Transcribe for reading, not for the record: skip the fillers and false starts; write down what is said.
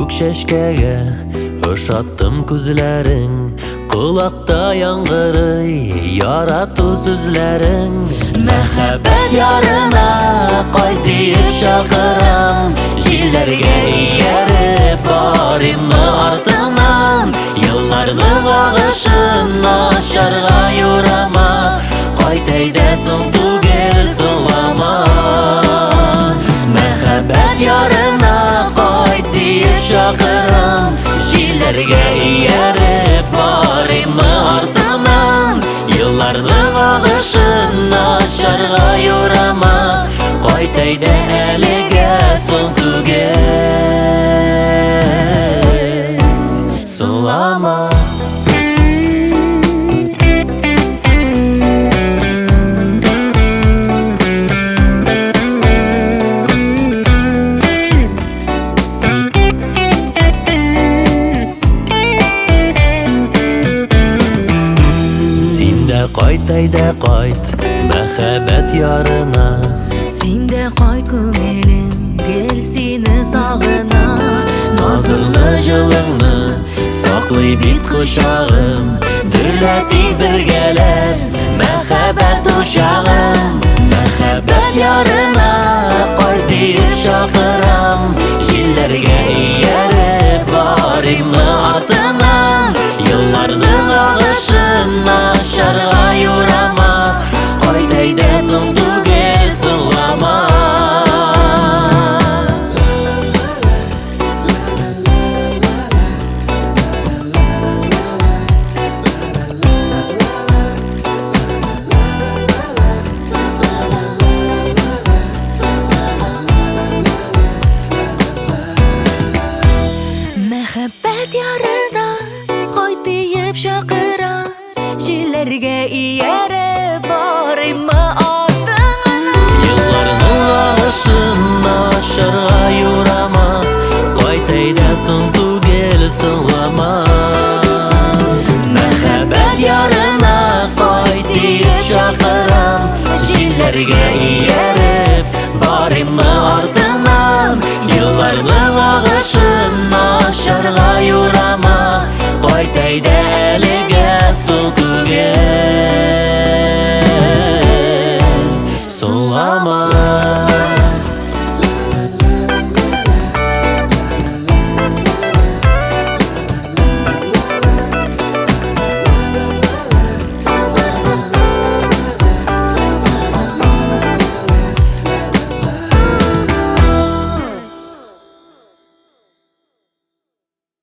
Көк шәшкәгә ошаттым күзләрең, Колакта яңгырый ярату сүзләрең. Мәхәббәт ярына кайт диеп чакырам, җилләргә ияреп барыйммы артыңнан. Елларның агышын ачарга юрама, кайт әйдә соң түгел соңлама. Мәхәббәт ярына кайт диеп чакырам, җилләргә ияреп барыйммы артыңнан. Елларның агышын ачарга юрама, кайт әйдә әлегә соң түгел соңлама. Кайт әйдә кайт мәхәббәт ярына, Син дә кайт күңелем, гел сине сагына. Назыңны җылыңны саклый бит кочагым, дөрләтик бергәләп мәхәббәт учагын. Мәхәббәт ярына кайт диеп чакырам, җилләргә ияреп барыйммы артыңнан. Елларның агышын ачарга юрама, кайт әйдә соң түгел соңлама. Мәхәббәт ярына кайт диеп чакырам, җилләргә ияреп барыйммы артыңнан. Елларның агышын ачарга юрама, кайт әйдә соң түгел соңлама. Мәхәббәт ярына кайт диеп чакырам, җилләргә ияреп барыйммы артыңнан. Елларның агышын ачарга юрама, кайт әйдә әлегә соң түгел соңлама.